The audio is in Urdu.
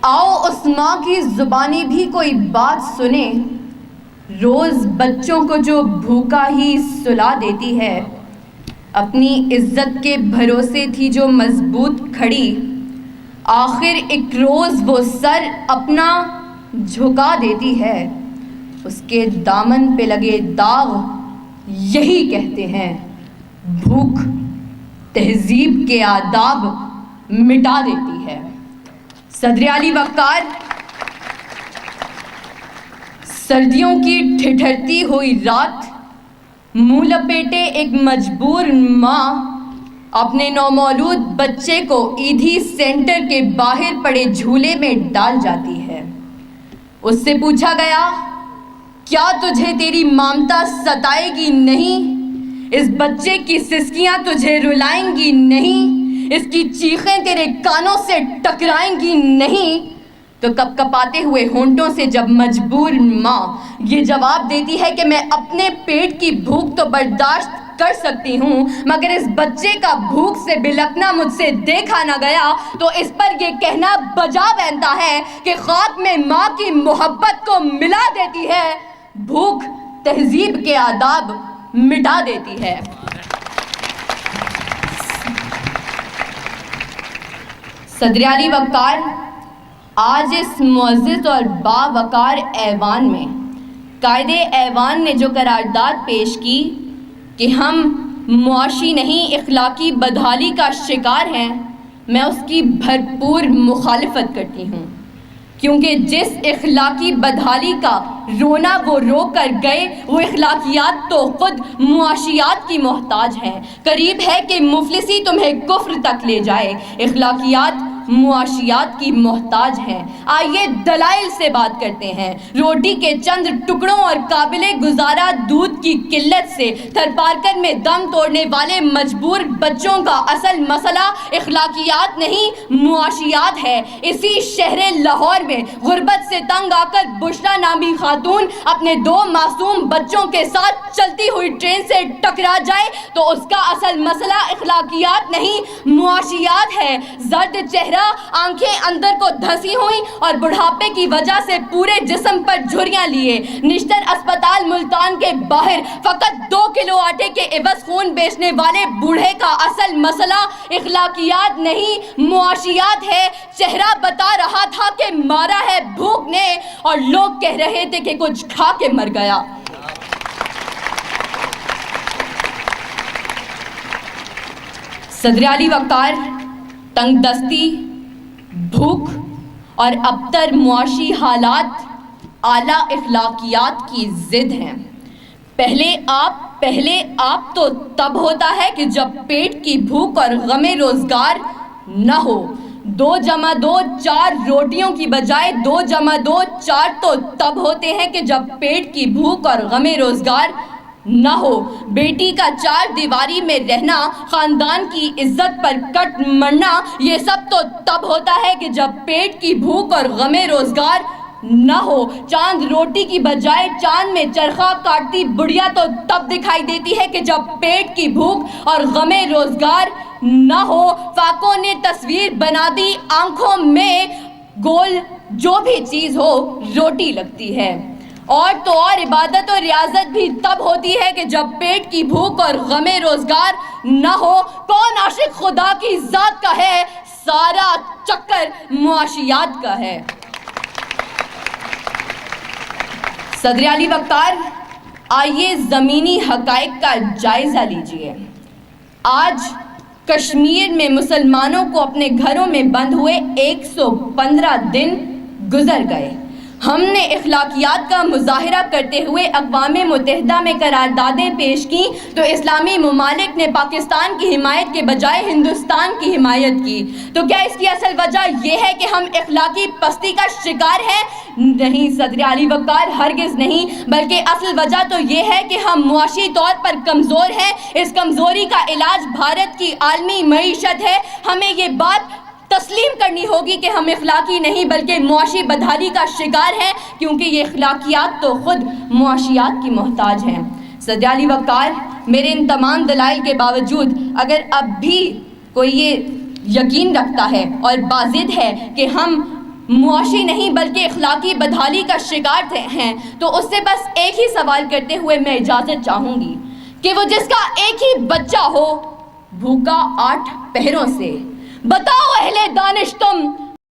آؤ اس ماں کی زبانی بھی کوئی بات سنے، روز بچوں کو جو بھوکا ہی سلا دیتی ہے۔ اپنی عزت کے بھروسے تھی جو مضبوط کھڑی، آخر ایک روز وہ سر اپنا جھکا دیتی ہے۔ اس کے دامن پہ لگے داغ یہی کہتے ہیں، بھوک تہذیب کے آداب مٹا دیتی ہے۔ صدر علی وقار، سردیوں کی ٹھٹھرتی ہوئی رات، منہ لپیٹے ایک مجبور ماں اپنے نومولود بچے کو ایدھی سینٹر کے باہر پڑے جھولے میں ڈال جاتی ہے۔ اس سے پوچھا گیا، کیا تجھے تیری ممتا ستائے گی نہیں؟ اس بچے کی سسکیاں تجھے رلائیں گی نہیں؟ اس کی چیخیں تیرے کانوں سے ٹکرائیں گی نہیں؟ تو کپ کپاتے ہوئے ہونٹوں سے جب مجبور ماں یہ جواب دیتی ہے کہ میں اپنے پیٹ کی بھوک تو برداشت کر سکتی ہوں، مگر اس بچے کا بھوک سے بلکنا مجھ سے دیکھا نہ گیا، تو اس پر یہ کہنا بجا بنتا ہے کہ خاک میں ماں کی محبت کو ملا دیتی ہے، بھوک تہذیب کے آداب مٹا دیتی ہے۔ صدر علی وقار، آج اس معزز اور باوقار ایوان میں قائد ایوان نے جو قرارداد پیش کی کہ ہم معاشی نہیں اخلاقی بدحالی کا شکار ہیں، میں اس کی بھرپور مخالفت کرتی ہوں، کیونکہ جس اخلاقی بدحالی کا رونا وہ رو کر گئے، وہ اخلاقیات تو خود معاشیات کی محتاج ہیں۔ قریب ہے کہ مفلسی تمہیں کفر تک لے جائے، اخلاقیات معاشیات کی محتاج ہیں۔ آئیے دلائل سے بات کرتے ہیں۔ روٹی کے چند ٹکڑوں اور قابل گزارا دودھ کی قلت سے تھرپارکر میں دم توڑنے والے مجبور بچوں کا اصل مسئلہ اخلاقیات نہیں معاشیات ہے۔ اسی شہر لاہور میں غربت سے تنگ آ کر بشرا نامی خاتون اپنے 2 معصوم بچوں کے ساتھ چلتی ہوئی ٹرین سے ٹکرا جائے تو اس کا اصل مسئلہ اخلاقیات نہیں معاشیات ہے۔ زرد چہرہ، آنکھیں اندر کو دھسی ہوئی اور بڑھاپے کی وجہ سے پورے جسم پر جھریاں لیے، نشتر اسپتال ملتان کے باہر فقط 2 کلو آٹے کے عوض خون بیچنے والے بوڑھے کا اصل مسئلہ اخلاقیات نہیں معاشیات ہے۔ چہرہ بتا رہا تھا کہ مارا ہے بھوک نے، اور لوگ کہہ رہے تھے کہ کچھ کھا کے مر گیا۔ صدر علی وقار، تنگ دستی، بھوک اور ابتر معاشی حالات اعلیٰ اخلاقیات کی ضد ہیں۔ پہلے آپ تو تب ہوتا ہے کہ جب پیٹ کی بھوک اور غم روزگار نہ ہو۔ 2 + 2 4 روٹیوں کی بجائے 2 + 2 4 تو تب ہوتے ہیں کہ جب پیٹ کی بھوک اور غم روزگار نہ ہو۔ بیٹی کا 4 دیواری میں رہنا، خاندان کی عزت پر کٹ مرنا، یہ سب تو تب ہوتا ہے کہ جب پیٹ کی بھوک اور غم روزگار نہ ہو۔ چاند روٹی کی بجائے چاند میں چرخہ کاٹتی بڑھیا تو تب دکھائی دیتی ہے کہ جب پیٹ کی بھوک اور غم روزگار نہ ہو۔ فاقوں نے تصویر بنا دی، آنکھوں میں گول جو بھی چیز ہو روٹی لگتی ہے۔ اور تو اور عبادت و ریاضت بھی تب ہوتی ہے کہ جب پیٹ کی بھوک اور غم روزگار نہ ہو۔ کون عاشق خدا کی ذات کا ہے؟ سارا چکر معاشیات کا ہے۔ صدر علی وقار، آئیے زمینی حقائق کا جائزہ لیجئے۔ آج کشمیر میں مسلمانوں کو اپنے گھروں میں بند ہوئے 115 دن گزر گئے۔ ہم نے اخلاقیات کا مظاہرہ کرتے ہوئے اقوام متحدہ میں قراردادیں پیش کی تو اسلامی ممالک نے پاکستان کی حمایت کے بجائے ہندوستان کی حمایت کی۔ تو کیا اس کی اصل وجہ یہ ہے کہ ہم اخلاقی پستی کا شکار ہیں؟ نہیں صدر علی وقار، ہرگز نہیں، بلکہ اصل وجہ تو یہ ہے کہ ہم معاشی طور پر کمزور ہیں۔ اس کمزوری کا علاج بھارت کی عالمی معیشت ہے۔ ہمیں یہ بات تسلیم کرنی ہوگی کہ ہم اخلاقی نہیں بلکہ معاشی بدحالی کا شکار ہیں، کیونکہ یہ اخلاقیات تو خود معاشیات کی محتاج ہیں۔ صدر علی وقار، میرے ان تمام دلائل کے باوجود اگر اب بھی کوئی یہ یقین رکھتا ہے اور بازد ہے کہ ہم معاشی نہیں بلکہ اخلاقی بدحالی کا شکار ہیں، تو اس سے بس ایک ہی سوال کرتے ہوئے میں اجازت چاہوں گی کہ وہ جس کا ایک ہی بچہ ہو بھوکا 8 پہروں سے، بتاؤ اہل دانش تم